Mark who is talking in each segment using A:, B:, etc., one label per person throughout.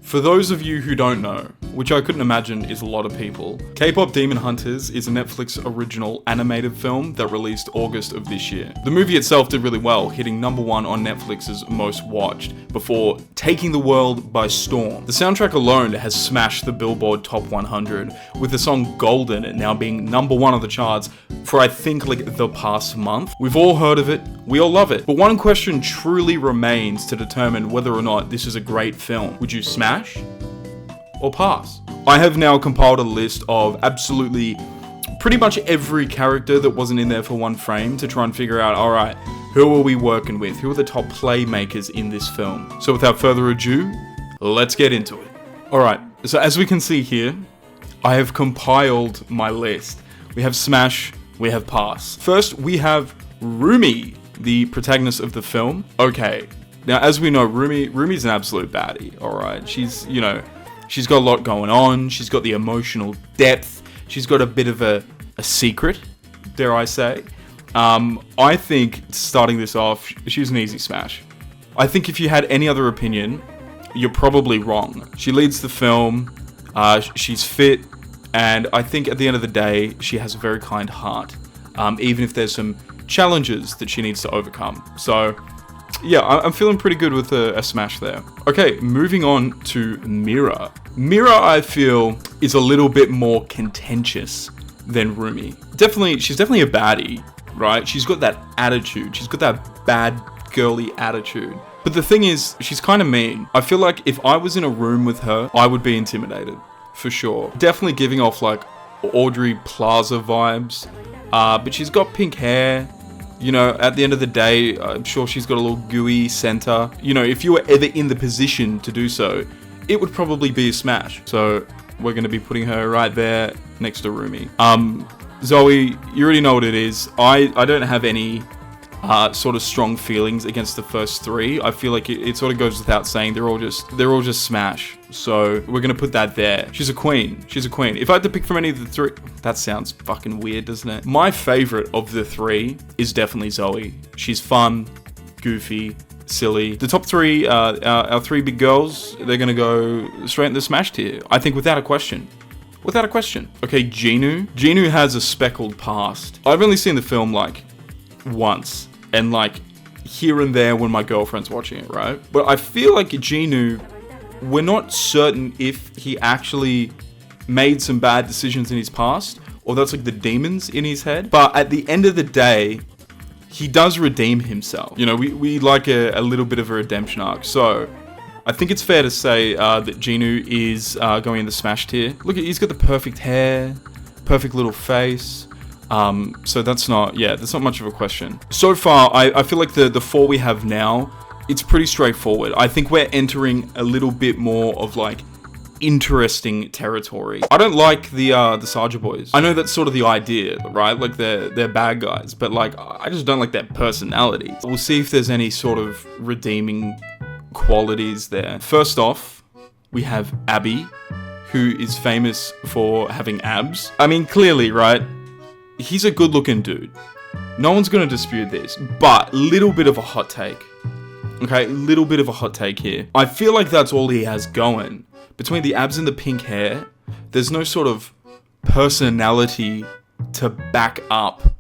A: For those of you who don't know, which I couldn't imagine is a lot of people, K-Pop Demon Hunters is a Netflix original animated film that released August of this year. The movie itself did really well, hitting #1 on Netflix's most watched, before taking the world by storm. The soundtrack alone has smashed the Billboard Top 100, with the song Golden now being #1 on the charts for I think like the past month. We've all heard of it, we all love it, but one question truly remains to determine whether or not this is a great film. Would you smash or pass? I have now compiled a list of absolutely pretty much every character that wasn't in there for one frame to try and figure out, alright, who are we working with? Who are the top playmakers in this film? So without further ado, let's get into it. Alright, so as we can see here, I have compiled my list. We have smash, we have pass. First, we have Rumi, the protagonist of the film. Okay, now as we know, Rumi's an absolute baddie, alright? She's got a lot going on, she's got the emotional depth, she's got a bit of a secret, dare I say. I think, starting this off, she's an easy smash. I think if you had any other opinion, you're probably wrong. She leads the film, she's fit, and I think at the end of the day, she has a very kind heart, even if there's some challenges that she needs to overcome. So, yeah, I'm feeling pretty good with a smash there. Okay, moving on to Mira. Mira, I feel, is a little bit more contentious than Rumi. She's definitely a baddie, right? She's got that attitude. She's got that bad girly attitude. But the thing is, she's kind of mean. I feel like if I was in a room with her, I would be intimidated, for sure. Definitely giving off like Audrey Plaza vibes. But she's got pink hair. You know, at the end of the day, I'm sure she's got a little gooey center. You know, if you were ever in the position to do so, it would probably be a smash. So we're going to be putting her right there next to Rumi. Zoe, you already know what it is. I don't have any sort of strong feelings against the first three. I feel like it sort of goes without saying. They're all just smash. So we're gonna put that there. She's a queen. She's a queen. If I had to pick from any of the three, that sounds fucking weird, doesn't it? My favorite of the three is definitely Zoe. She's fun, goofy, silly. The top three, our three big girls, they're gonna go straight in the smash tier. I think without a question. Without a question. Okay, Jinu. Jinu has a speckled past. I've only seen the film like once, and like here and there when my girlfriend's watching it, right? But I feel like Jinu, we're not certain if he actually made some bad decisions in his past, or that's like the demons in his head. But at the end of the day, he does redeem himself. You know, we like a little bit of a redemption arc. So I think it's fair to say that Jinu is going in the smash tier. Look, he's got the perfect hair, perfect little face. So that's not much of a question. So far, I feel like the four we have now, it's pretty straightforward. I think we're entering a little bit more of like interesting territory. I don't like the Saja boys. I know that's sort of the idea, right? Like they're bad guys, but like I just don't like their personality. We'll see if there's any sort of redeeming qualities there. First off, we have Abby, who is famous for having abs. I mean, clearly, right? He's a good-looking dude. No one's gonna dispute this, but little bit of a hot take. Okay, little bit of a hot take here. I feel like that's all he has going. Between the abs and the pink hair, there's no sort of personality to back up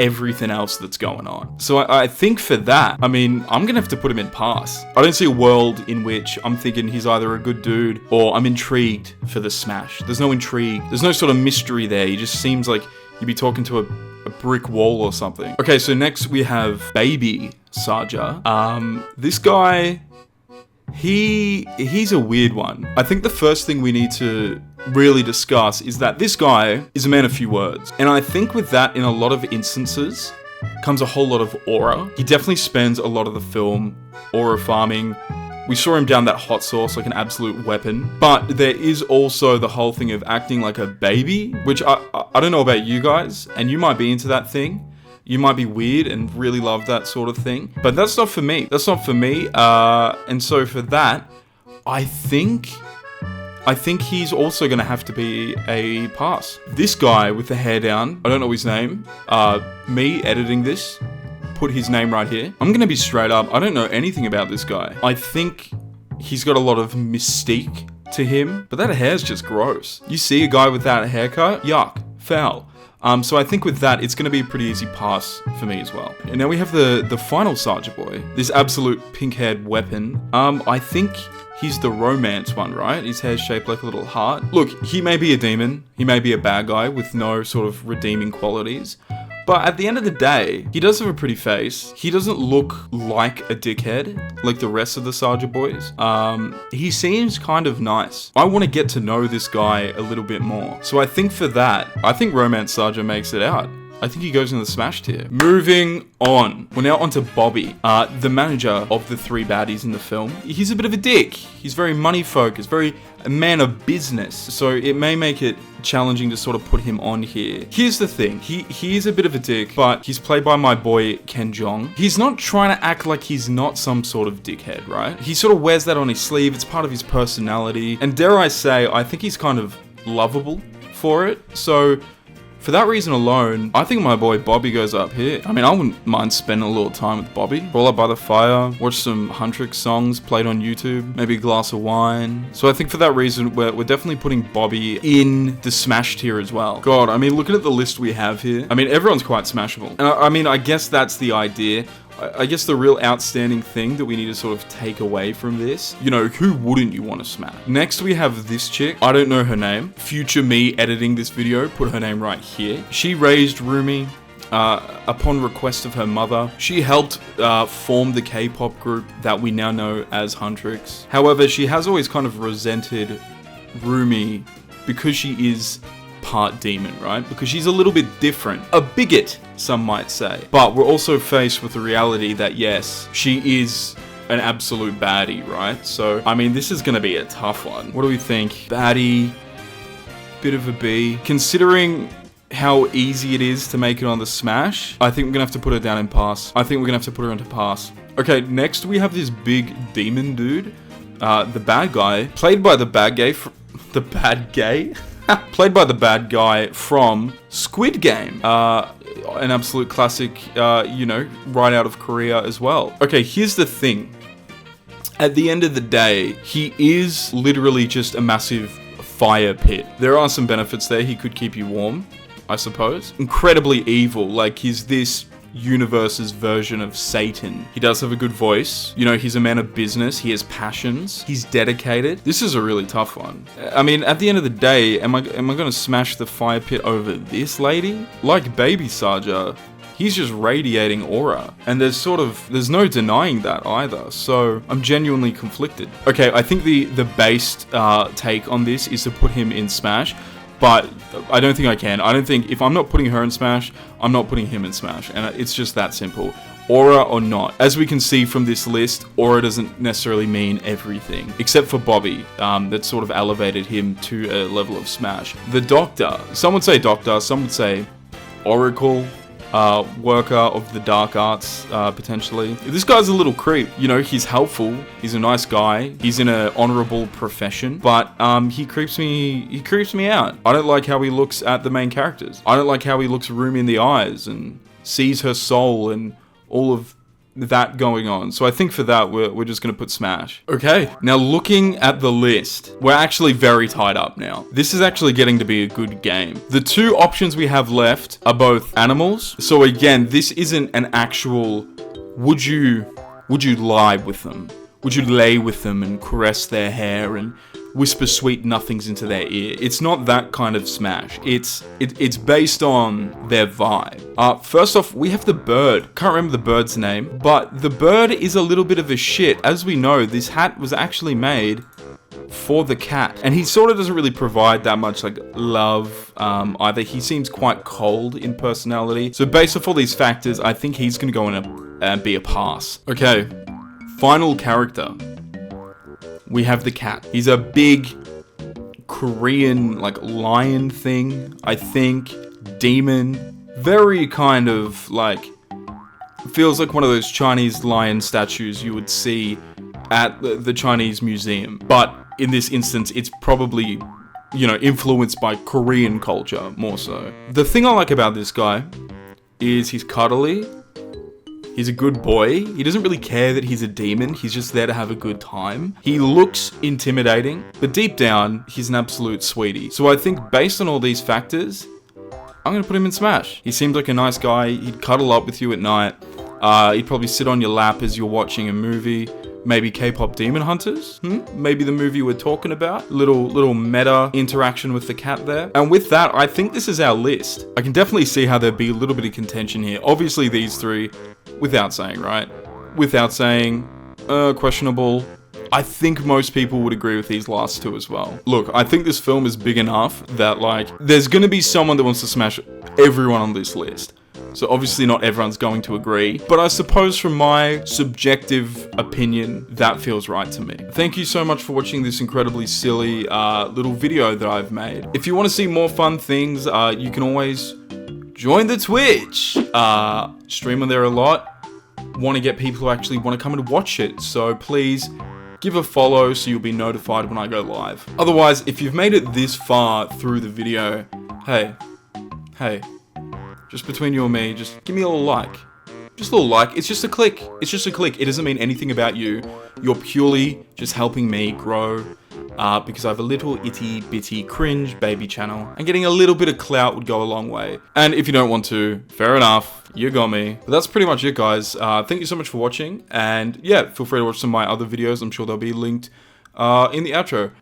A: everything else that's going on. So I think for that, I mean, I'm gonna have to put him in pass. I don't see a world in which I'm thinking he's either a good dude or I'm intrigued for the smash. There's no intrigue. There's no sort of mystery there. He just seems like you'd be talking to a brick wall or something. Okay, so next we have Baby Saja. This guy, he's a weird one. I think the first thing we need to really discuss is that this guy is a man of few words. And I think with that, in a lot of instances, comes a whole lot of aura. He definitely spends a lot of the film aura farming. We saw him down that hot sauce like an absolute weapon. But there is also the whole thing of acting like a baby, which I don't know about you guys, and you might be into that thing. You might be weird and really love that sort of thing. But that's not for me. That's not for me. And so for that, I think he's also going to have to be a pass. This guy with the hair down, I don't know his name. Me editing this, put his name right here. I'm going to be straight up. I don't know anything about this guy. I think he's got a lot of mystique to him, but that hair's just gross. You see a guy with that haircut? Yuck. Foul. So I think with that, it's going to be a pretty easy pass for me as well. And now we have the final Sergeant Boy. This absolute pink-haired weapon. I think he's the romance one, right? His hair's shaped like a little heart. Look, he may be a demon. He may be a bad guy with no sort of redeeming qualities. But at the end of the day, he does have a pretty face. He doesn't look like a dickhead like the rest of the Sergeant Boys. He seems kind of nice. I want to get to know this guy a little bit more. So I think for that, I think Romance Sergeant makes it out. I think he goes in the smash tier. Moving on. We're now onto Bobby, the manager of the three baddies in the film. He's a bit of a dick. He's very money focused, very a man of business. So it may make it challenging to sort of put him on here. Here's the thing. He is a bit of a dick, but he's played by my boy Ken Jeong. He's not trying to act like he's not some sort of dickhead, right? He sort of wears that on his sleeve. It's part of his personality. And dare I say, I think he's kind of lovable for it. So for that reason alone, I think my boy Bobby goes up here. I mean, I wouldn't mind spending a little time with Bobby. Roll up by the fire, watch some Huntrix songs played on YouTube, maybe a glass of wine. So I think for that reason, we're definitely putting Bobby in the smash tier as well. God, I mean, looking at the list we have here, I mean, everyone's quite smashable. And I mean, I guess that's the idea. I guess the real outstanding thing that we need to sort of take away from this, you know, who wouldn't you want to smash? Next, we have this chick. I don't know her name. Future me editing this video put her name right here. She raised Rumi upon request of her mother. She helped form the K-pop group that we now know as Huntrix. However, she has always kind of resented Rumi because she is part demon, right? Because she's a little bit different. A bigot, some might say. But we're also faced with the reality that, yes, she is an absolute baddie, right? So, I mean, this is going to be a tough one. What do we think? Baddie, bit of a B. Considering how easy it is to make it on the smash, I think we're going to have to put her down in pass. I think we're going to have to put her into pass. Okay, next we have this big demon dude. The bad guy, played by the bad guy, played by the bad guy from Squid Game. An absolute classic, you know, right out of Korea as well. Okay, here's the thing. At the end of the day, he is literally just a massive fire pit. There are some benefits there. He could keep you warm, I suppose. Incredibly evil, like he's this universe's version of Satan. He does have a good voice. You know, he's a man of business. He has passions. He's dedicated. This is a really tough one. I mean, at the end of the day, am I going to smash the fire pit over this lady? Like Baby Saja, he's just radiating aura. And there's no denying that either. So I'm genuinely conflicted. Okay, I think the based take on this is to put him in smash. But I don't think I can. I don't think, if I'm not putting her in Smash, I'm not putting him in Smash. And it's just that simple. Aura or not. As we can see from this list, aura doesn't necessarily mean everything. Except for Bobby, that sort of elevated him to a level of Smash. The Doctor. Some would say Doctor, some would say Oracle. Worker of the dark arts, potentially. This guy's a little creep. You know, he's helpful. He's a nice guy. He's in an honorable profession, but he creeps me out. I don't like how he looks at the main characters. I don't like how he looks Rumi in the eyes and sees her soul and all of that going on. So I think for that, we're just going to put Smash. Okay, now looking at the list, we're actually very tied up now. This is actually getting to be a good game. The two options we have left are both animals. So again, this isn't an actual, would you lie with them? Would you lay with them and caress their hair and whisper sweet nothings into their ear? It's not that kind of smash. It's based on their vibe. First off, we have the bird. Can't remember the bird's name, but the bird is a little bit of a shit. As we know, this hat was actually made for the cat, and he sort of doesn't really provide that much like love either. He seems quite cold in personality. So based off all these factors, I think he's gonna go in and be a pass. Okay, final character. We have the cat. He's a big Korean, like, lion thing, I think. Demon. Very kind of, like, feels like one of those Chinese lion statues you would see at the Chinese museum. But in this instance, it's probably, you know, influenced by Korean culture, more so. The thing I like about this guy is he's cuddly. He's a good boy. He doesn't really care that he's a demon. He's just there to have a good time. He looks intimidating, but deep down, he's an absolute sweetie. So I think based on all these factors, I'm gonna put him in Smash. He seems like a nice guy. He'd cuddle up with you at night. He'd probably sit on your lap as you're watching a movie. Maybe K-pop Demon Hunters? Maybe the movie we're talking about? Little meta interaction with the cat there. And with that, I think this is our list. I can definitely see how there'd be a little bit of contention here. Obviously these three, without saying, right? Without saying, questionable. I think most people would agree with these last two as well. Look, I think this film is big enough that, like, there's gonna be someone that wants to smash everyone on this list. So obviously not everyone's going to agree, but I suppose from my subjective opinion, that feels right to me. Thank you so much for watching this incredibly silly little video that I've made. If you want to see more fun things, you can always join the Twitch. Stream on there a lot. Want to get people who actually want to come and watch it, so please give a follow so you'll be notified when I go live. Otherwise, if you've made it this far through the video, hey, just between you and me, just give me a little like. Just a little like. It's just a click. It's just a click. It doesn't mean anything about you. You're purely just helping me grow because I have a little itty bitty cringe baby channel, and getting a little bit of clout would go a long way. And if you don't want to, fair enough, you got me. But that's pretty much it, guys. Thank you so much for watching, and yeah, feel free to watch some of my other videos. I'm sure they'll be linked in the outro.